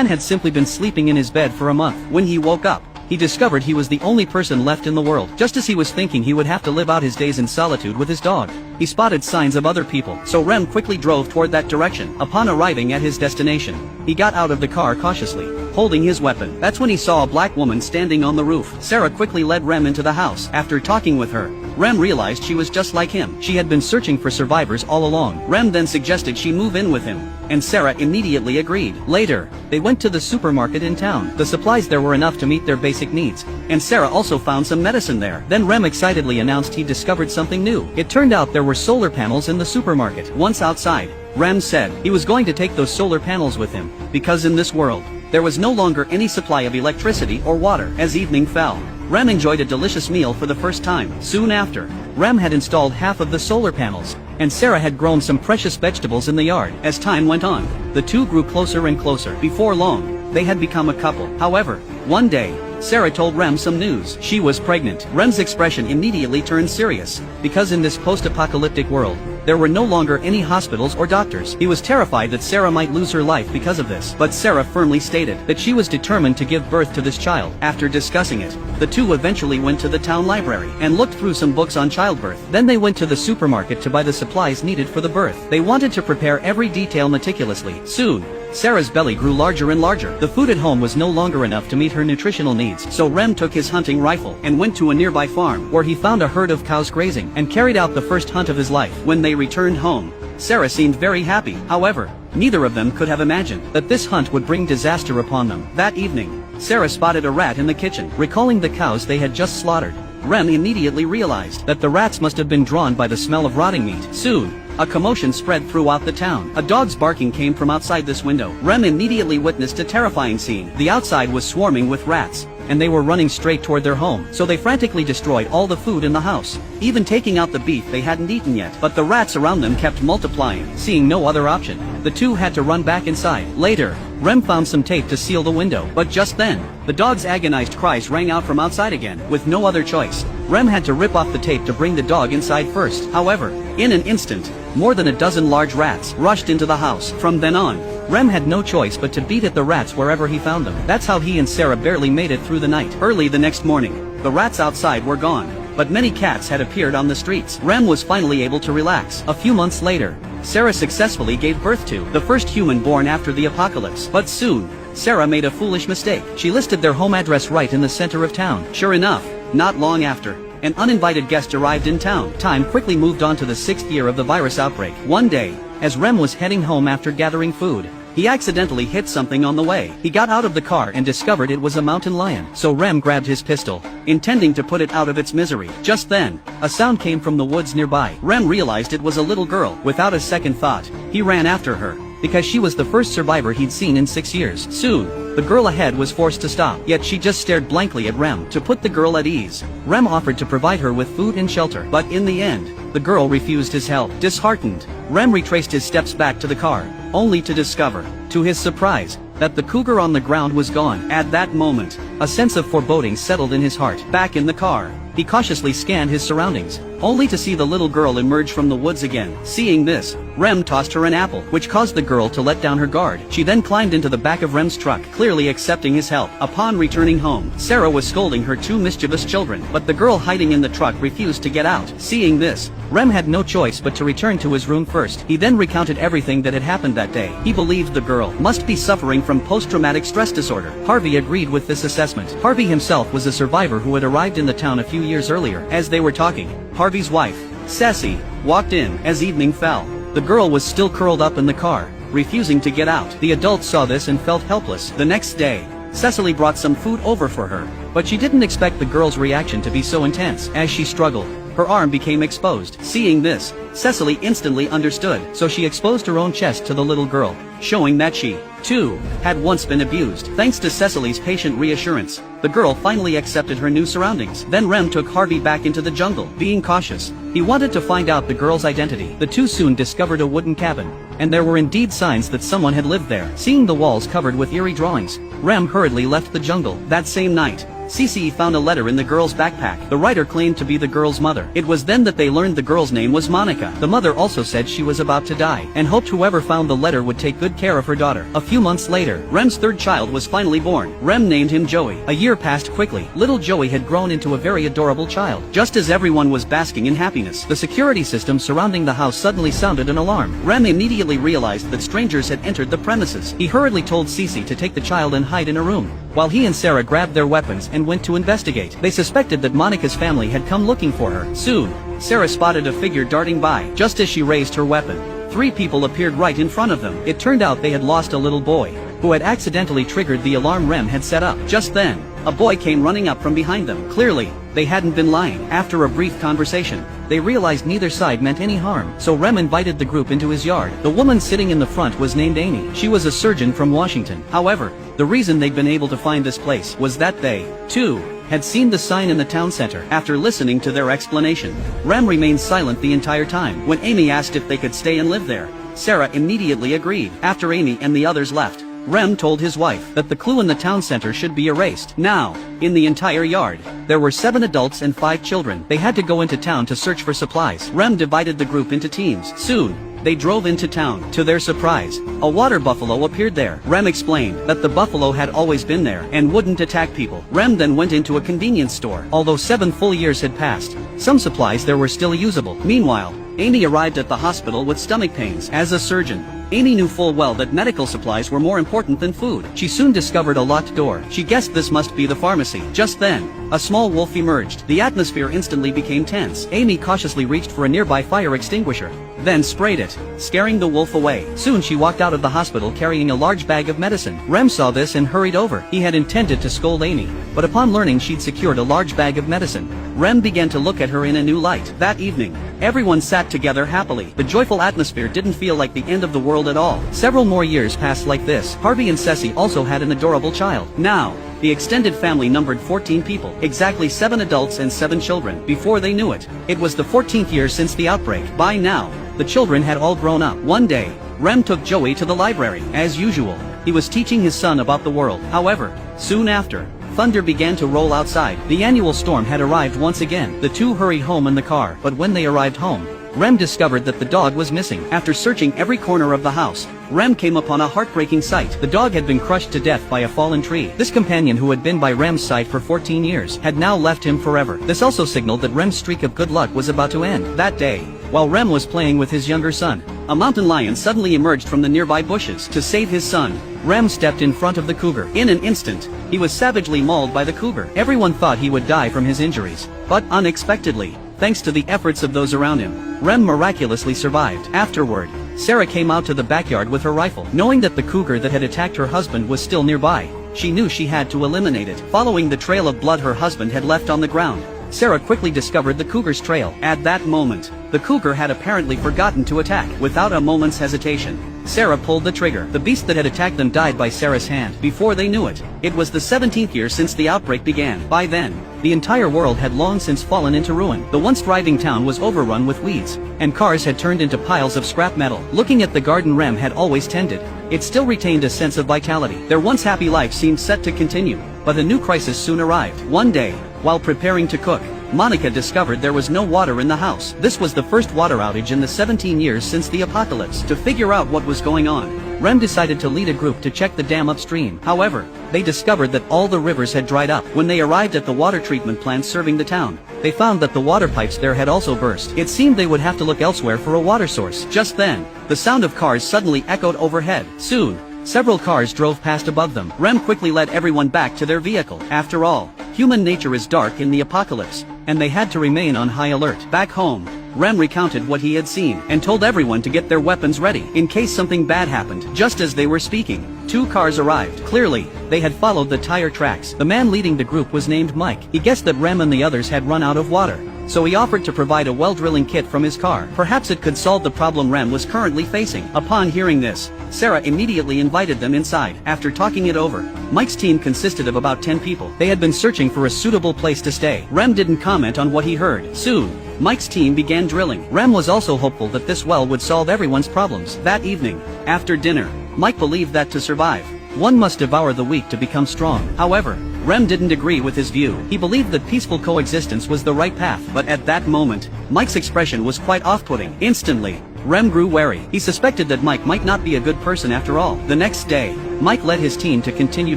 man had simply been sleeping in his bed for a month. When he woke up, he discovered he was the only person left in the world. Just as he was thinking he would have to live out his days in solitude with his dog, he spotted signs of other people, so Rem quickly drove toward that direction. Upon arriving at his destination, he got out of the car cautiously, holding his weapon. That's when he saw a black woman standing on the roof. Sarah quickly led Rem into the house. After talking with her, Rem realized she was just like him. She had been searching for survivors all along. Rem then suggested she move in with him, and Sarah immediately agreed. Later, they went to the supermarket in town. The supplies there were enough to meet their basic needs, and Sarah also found some medicine there. Then Rem excitedly announced he discovered something new. It turned out there were solar panels in the supermarket. Once outside, Rem said he was going to take those solar panels with him, because in this world, there was no longer any supply of electricity or water. As evening fell, Rem enjoyed a delicious meal for the first time. Soon after, Rem had installed half of the solar panels, and Sarah had grown some precious vegetables in the yard. As time went on, the two grew closer and closer. Before long, they had become a couple. However, one day, Sarah told Rem some news. She was pregnant. Rem's expression immediately turned serious, because in this post-apocalyptic world, there were no longer any hospitals or doctors. He was terrified that Sarah might lose her life because of this, but Sarah firmly stated that she was determined to give birth to this child. After discussing it, the two eventually went to the town library and looked through some books on childbirth. Then they went to the supermarket to buy the supplies needed for the birth. They wanted to prepare every detail meticulously. Soon, Sarah's belly grew larger and larger. The food at home was no longer enough to meet her nutritional needs, so Rem took his hunting rifle and went to a nearby farm, where he found a herd of cows grazing, and carried out the first hunt of his life. When they returned home, Sarah seemed very happy. However, neither of them could have imagined that this hunt would bring disaster upon them. That evening, Sarah spotted a rat in the kitchen. Recalling the cows they had just slaughtered, Rem immediately realized that the rats must have been drawn by the smell of rotting meat. Soon, a commotion spread throughout the town. A dog's barking came from outside this window. Rem immediately witnessed a terrifying scene. The outside was swarming with rats, and they were running straight toward their home, so they frantically destroyed all the food in the house, even taking out the beef they hadn't eaten yet. But the rats around them kept multiplying. Seeing no other option, the two had to run back inside. Later, Rem found some tape to seal the window, but just then, the dog's agonized cries rang out from outside again. With no other choice, Rem had to rip off the tape to bring the dog inside first. However, in an instant, more than a dozen large rats rushed into the house. From then on, Rem had no choice but to beat at the rats wherever he found them. That's how he and Sarah barely made it through the night. Early the next morning, the rats outside were gone, but many cats had appeared on the streets. Rem was finally able to relax. A few months later, Sarah successfully gave birth to the first human born after the apocalypse. But soon, Sarah made a foolish mistake. She listed their home address right in the center of town. Sure enough, not long after, an uninvited guest arrived in town. Time quickly moved on to the 6th year of the virus outbreak. One day, as Rem was heading home after gathering food, he accidentally hit something on the way. He got out of the car and discovered it was a mountain lion. So Rem grabbed his pistol, intending to put it out of its misery. Just then, a sound came from the woods nearby. Rem realized it was a little girl. Without a second thought, he ran after her, because she was the first survivor he'd seen in 6 years. Soon, the girl ahead was forced to stop, yet she just stared blankly at Rem. To put the girl at ease, Rem offered to provide her with food and shelter, but in the end, the girl refused his help. Disheartened, Rem retraced his steps back to the car, only to discover, to his surprise, that the cougar on the ground was gone. At that moment, a sense of foreboding settled in his heart. Back in the car, he cautiously scanned his surroundings, only to see the little girl emerge from the woods again. Seeing this, Rem tossed her an apple, which caused the girl to let down her guard. She then climbed into the back of Rem's truck, clearly accepting his help. Upon returning home, Sarah was scolding her two mischievous children, but the girl hiding in the truck refused to get out. Seeing this, Rem had no choice but to return to his room first. He then recounted everything that had happened that day. He believed the girl must be suffering from post-traumatic stress disorder. Harvey agreed with this assessment. Harvey himself was a survivor who had arrived in the town a few years earlier. As they were talking, Harvey's wife, Ceci, walked in. As evening fell, the girl was still curled up in the car, refusing to get out. The adults saw this and felt helpless. The next day, Cecily brought some food over for her, but she didn't expect the girl's reaction to be so intense. As she struggled, her arm became exposed. Seeing this, Cecily instantly understood, so she exposed her own chest to the little girl, showing that she, too, had once been abused. Thanks to Cecily's patient reassurance, the girl finally accepted her new surroundings. Then Rem took Harvey back into the jungle. Being cautious, he wanted to find out the girl's identity. The two soon discovered a wooden cabin, and there were indeed signs that someone had lived there. Seeing the walls covered with eerie drawings, Rem hurriedly left the jungle. That same night, Cece found a letter in the girl's backpack. The writer claimed to be the girl's mother. It was then that they learned the girl's name was Monica. The mother also said she was about to die, and hoped whoever found the letter would take good care of her daughter. A few months later, Rem's third child was finally born. Rem named him Joey. A year passed quickly. Little Joey had grown into a very adorable child. Just as everyone was basking in happiness, the security system surrounding the house suddenly sounded an alarm. Rem immediately realized that strangers had entered the premises. He hurriedly told Cece to take the child and hide in a room, while he and Sarah grabbed their weapons and went to investigate. They suspected that Monica's family had come looking for her. Soon, Sarah spotted a figure darting by. Just as she raised her weapon, 3 people appeared right in front of them. It turned out they had lost a little boy, who had accidentally triggered the alarm Rem had set up. Just then, a boy came running up from behind them. Clearly, they hadn't been lying. After a brief conversation, they realized neither side meant any harm, so Rem invited the group into his yard. The woman sitting in the front was named Amy. She was a surgeon from Washington. However, the reason they'd been able to find this place was that they, too, had seen the sign in the town center. After listening to their explanation, Rem remained silent the entire time. When Amy asked if they could stay and live there, Sarah immediately agreed. After Amy and the others left, Rem told his wife that the clue in the town center should be erased. Now, in the entire yard, there were 7 adults and 5 children. They had to go into town to search for supplies. Rem divided the group into teams. Soon, they drove into town. To their surprise, a water buffalo appeared there. Rem explained that the buffalo had always been there and wouldn't attack people. Rem then went into a convenience store. Although 7 full years had passed, some supplies there were still usable. Meanwhile, Amy arrived at the hospital with stomach pains. As a surgeon, Amy knew full well that medical supplies were more important than food. She soon discovered a locked door. She guessed this must be the pharmacy. Just then, a small wolf emerged. The atmosphere instantly became tense. Amy cautiously reached for a nearby fire extinguisher, then sprayed it, scaring the wolf away. Soon she walked out of the hospital carrying a large bag of medicine. Rem saw this and hurried over. He had intended to scold Amy, but upon learning she'd secured a large bag of medicine, Rem began to look at her in a new light. That evening, everyone sat together happily. The joyful atmosphere didn't feel like the end of the world at all. Several more years passed like this. Harvey and Ceci also had an adorable child. Now, the extended family numbered 14 people, exactly 7 adults and 7 children. Before they knew it, it was the 14th year since the outbreak. By now, the children had all grown up. One day, Rem took Joey to the library. As usual, he was teaching his son about the world. However, soon after, thunder began to roll outside. The annual storm had arrived once again. The two hurried home in the car, but when they arrived home, Rem discovered that the dog was missing. After searching every corner of the house, Rem came upon a heartbreaking sight. The dog had been crushed to death by a fallen tree. This companion, who had been by Rem's side for 14 years, had now left him forever. This also signaled that Rem's streak of good luck was about to end. That day, while Rem was playing with his younger son, a mountain lion suddenly emerged from the nearby bushes. To save his son, Rem stepped in front of the cougar. In an instant, he was savagely mauled by the cougar. Everyone thought he would die from his injuries, but unexpectedly, thanks to the efforts of those around him, Rem miraculously survived. Afterward, Sarah came out to the backyard with her rifle. Knowing that the cougar that had attacked her husband was still nearby, she knew she had to eliminate it. Following the trail of blood her husband had left on the ground, Sarah quickly discovered the cougar's trail. At that moment, the cougar had apparently forgotten to attack. Without a moment's hesitation, Sarah pulled the trigger. The beast that had attacked them died by Sarah's hand. Before they knew it, it was the 17th year since the outbreak began. By then, the entire world had long since fallen into ruin. The once thriving town was overrun with weeds, and cars had turned into piles of scrap metal. Looking at the garden Rem had always tended, it still retained a sense of vitality. Their once happy life seemed set to continue, but a new crisis soon arrived. One day, while preparing to cook, Monica discovered there was no water in the house. This was the first water outage in the 17 years since the apocalypse. To figure out what was going on, Rem decided to lead a group to check the dam upstream. However, they discovered that all the rivers had dried up. When they arrived at the water treatment plant serving the town, they found that the water pipes there had also burst. It seemed they would have to look elsewhere for a water source. Just then, the sound of cars suddenly echoed overhead. Soon, several cars drove past above them. Rem quickly led everyone back to their vehicle. After all, human nature is dark in the apocalypse, and they had to remain on high alert. Back home, Rem recounted what he had seen, and told everyone to get their weapons ready, in case something bad happened. Just as they were speaking, 2 cars arrived. Clearly, they had followed the tire tracks. The man leading the group was named Mike. He guessed that Rem and the others had run out of water, so he offered to provide a well-drilling kit from his car. Perhaps it could solve the problem Rem was currently facing. Upon hearing this, Sarah immediately invited them inside. After talking it over, Mike's team consisted of about 10 people. They had been searching for a suitable place to stay. Rem didn't comment on what he heard. Soon, Mike's team began drilling. Rem was also hopeful that this well would solve everyone's problems. That evening, after dinner, Mike believed that to survive, One must devour the weak to become strong. However, Rem didn't agree with his view. He believed that peaceful coexistence was the right path, but at that moment, Mike's expression was quite off-putting. Instantly, Rem grew wary. He suspected that Mike might not be a good person after all. The next day, Mike led his team to continue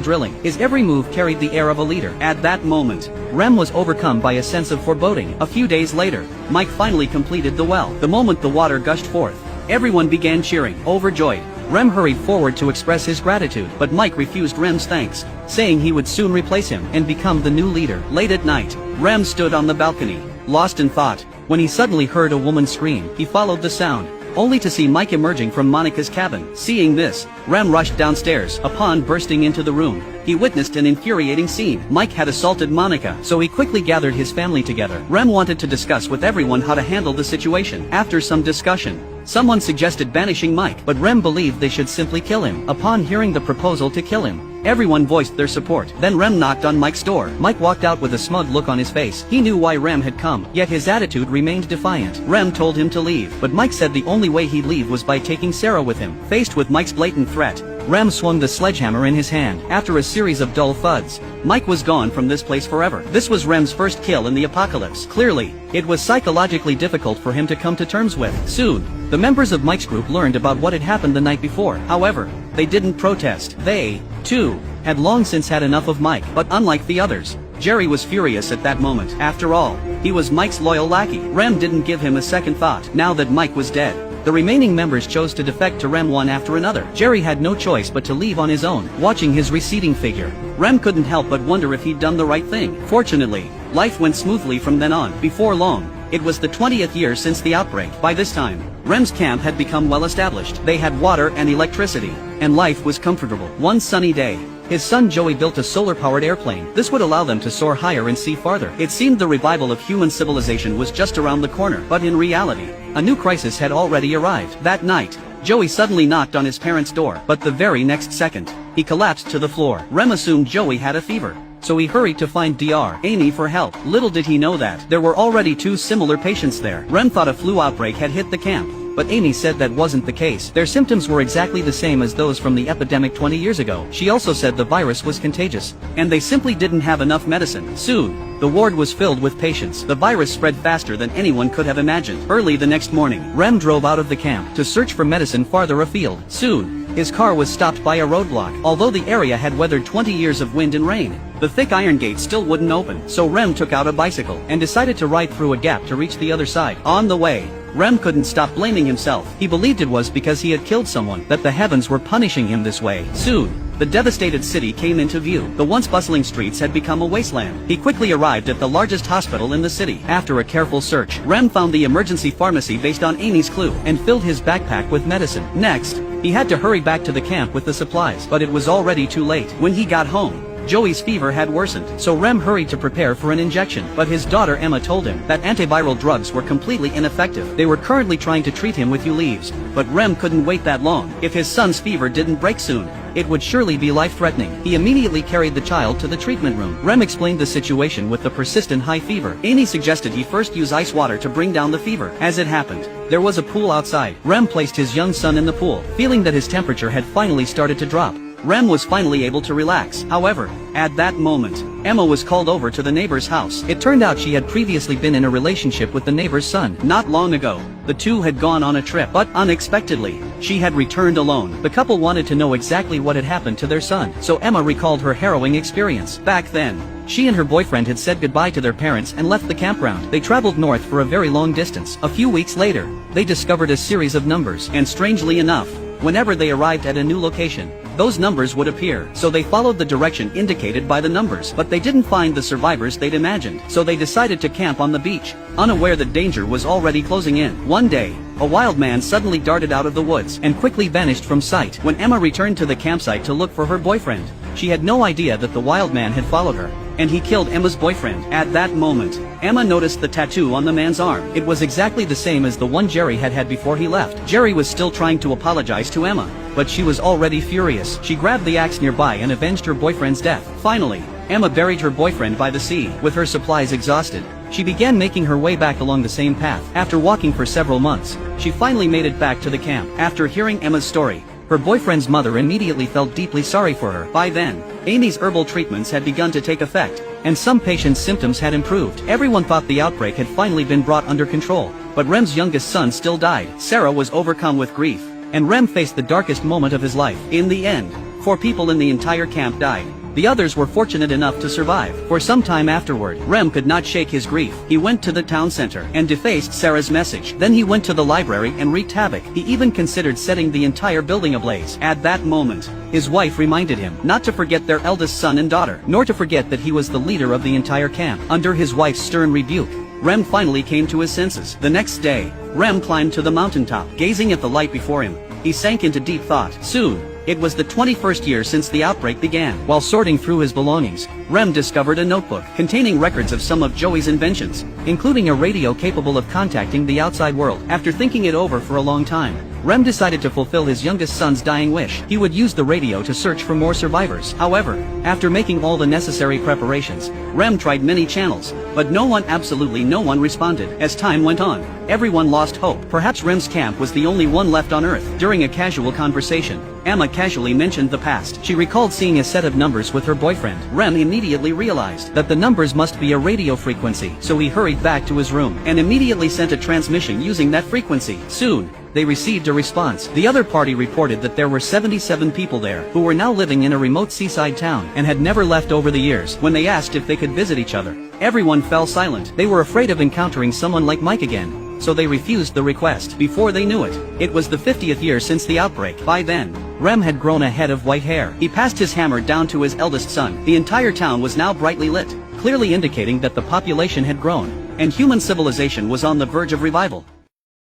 drilling. His every move carried the air of a leader. At that moment, Rem was overcome by a sense of foreboding. A few days later, Mike finally completed the well. The moment the water gushed forth, everyone began cheering. Overjoyed, Rem hurried forward to express his gratitude, but Mike refused Rem's thanks, saying he would soon replace him and become the new leader. Late at night, Rem stood on the balcony, lost in thought, when he suddenly heard a woman scream. He followed the sound, only to see Mike emerging from Monica's cabin. Seeing this, Rem rushed downstairs. Upon bursting into the room, he witnessed an infuriating scene. Mike had assaulted Monica, so he quickly gathered his family together. Rem wanted to discuss with everyone how to handle the situation. After some discussion, someone suggested banishing Mike, but Rem believed they should simply kill him. Upon hearing the proposal to kill him, everyone voiced their support. Then Rem knocked on Mike's door. Mike walked out with a smug look on his face. He knew why Rem had come, yet his attitude remained defiant. Rem told him to leave, but Mike said the only way he'd leave was by taking Sarah with him. Faced with Mike's blatant threat, Rem swung the sledgehammer in his hand. After a series of dull thuds, Mike was gone from this place forever. This was Rem's first kill in the apocalypse. Clearly, it was psychologically difficult for him to come to terms with. Soon, the members of Mike's group learned about what had happened the night before. However, they didn't protest. They, too, had long since had enough of Mike. But unlike the others, Jerry was furious at that moment. After all, he was Mike's loyal lackey. Rem didn't give him a second thought. Now that Mike was dead, the remaining members chose to defect to Rem one after another. Jerry had no choice but to leave on his own. Watching his receding figure, Rem couldn't help but wonder if he'd done the right thing. Fortunately, life went smoothly from then on. Before long, it was the 20th year since the outbreak. By this time, Rem's camp had become well established. They had water and electricity, and life was comfortable. One sunny day, his son Joey built a solar-powered airplane. This would allow them to soar higher and see farther. It seemed the revival of human civilization was just around the corner, but in reality, a new crisis had already arrived. That night, Joey suddenly knocked on his parents' door, but the very next second, he collapsed to the floor. Rem assumed Joey had a fever, so he hurried to find Dr. Amy for help. Little did he know that there were already two similar patients there. Rem thought a flu outbreak had hit the camp, but Amy said that wasn't the case. Their symptoms were exactly the same as those from the epidemic 20 years ago. She also said the virus was contagious, and they simply didn't have enough medicine. Soon, the ward was filled with patients. The virus spread faster than anyone could have imagined. Early the next morning, Rem drove out of the camp to search for medicine farther afield. Soon, his car was stopped by a roadblock. Although the area had weathered 20 years of wind and rain, the thick iron gate still wouldn't open. So Rem took out a bicycle and decided to ride through a gap to reach the other side. On the way, Rem couldn't stop blaming himself. He believed it was because he had killed someone that the heavens were punishing him this way. Soon, the devastated city came into view. The once bustling streets had become a wasteland. He quickly arrived at the largest hospital in the city. After a careful search, Rem found the emergency pharmacy based on Amy's clue and filled his backpack with medicine. Next, he had to hurry back to the camp with the supplies, but it was already too late. When he got home, Joey's fever had worsened, so Rem hurried to prepare for an injection, but his daughter Emma told him that antiviral drugs were completely ineffective. They were currently trying to treat him with Eurydice, but Rem couldn't wait that long. If his son's fever didn't break soon, it would surely be life-threatening. He immediately carried the child to the treatment room. Rem explained the situation with the persistent high fever. Amy suggested he first use ice water to bring down the fever. As it happened, there was a pool outside. Rem placed his young son in the pool, feeling that his temperature had finally started to drop. Rem was finally able to relax. However, at that moment, Emma was called over to the neighbor's house. It turned out she had previously been in a relationship with the neighbor's son. Not long ago, the two had gone on a trip, but unexpectedly, she had returned alone. The couple wanted to know exactly what had happened to their son, so Emma recalled her harrowing experience. Back then, she and her boyfriend had said goodbye to their parents and left the campground. They traveled north for a very long distance. A few weeks later, they discovered a series of numbers, and strangely enough, whenever they arrived at a new location, those numbers would appear. So they followed the direction indicated by the numbers, but they didn't find the survivors they'd imagined. So they decided to camp on the beach, unaware that danger was already closing in. One day, a wild man suddenly darted out of the woods and quickly vanished from sight. When Emma returned to the campsite to look for her boyfriend, she had no idea that the wild man had followed her, and he killed Emma's boyfriend. At that moment, Emma noticed the tattoo on the man's arm. It was exactly the same as the one Jerry had had before he left. Jerry was still trying to apologize to Emma, but she was already furious. She grabbed the axe nearby and avenged her boyfriend's death. Finally, Emma buried her boyfriend by the sea. With her supplies exhausted, she began making her way back along the same path. After walking for several months, she finally made it back to the camp. After hearing Emma's story, Her boyfriend's mother immediately felt deeply sorry for her. By then, Amy's herbal treatments had begun to take effect, and some patients' symptoms had improved. Everyone thought the outbreak had finally been brought under control, but Rem's youngest son still died. Sarah was overcome with grief, and Rem faced the darkest moment of his life. In the end, 4 people in the entire camp died. The others were fortunate enough to survive. For some time afterward, Rem could not shake his grief. He went to the town center and defaced Sarah's message. Then he went to the library and wreaked havoc. He even considered setting the entire building ablaze. At that moment, his wife reminded him not to forget their eldest son and daughter, nor to forget that he was the leader of the entire camp. Under his wife's stern rebuke, Rem finally came to his senses. The next day, Rem climbed to the mountaintop. Gazing at the light before him, he sank into deep thought. Soon, it was the 21st year since the outbreak began. While sorting through his belongings, Rem discovered a notebook containing records of some of Joey's inventions, including a radio capable of contacting the outside world. After thinking it over for a long time, Rem decided to fulfill his youngest son's dying wish. He would use the radio to search for more survivors. However, after making all the necessary preparations, Rem tried many channels, but absolutely no one responded. As time went on, everyone lost hope. Perhaps Rem's camp was the only one left on Earth. During a casual conversation, Emma casually mentioned the past. She recalled seeing a set of numbers with her boyfriend. Rem immediately realized that the numbers must be a radio frequency, so he hurried back to his room and immediately sent a transmission using that frequency. Soon, they received a response. The other party reported that there were 77 people there who were now living in a remote seaside town and had never left over the years. When they asked if they could visit each other, everyone fell silent. They were afraid of encountering someone like Mike again, so they refused the request. Before they knew it, it was the 50th year since the outbreak. By then, Rem had grown a head of white hair. He passed his hammer down to his eldest son. The entire town was now brightly lit, clearly indicating that the population had grown, and human civilization was on the verge of revival.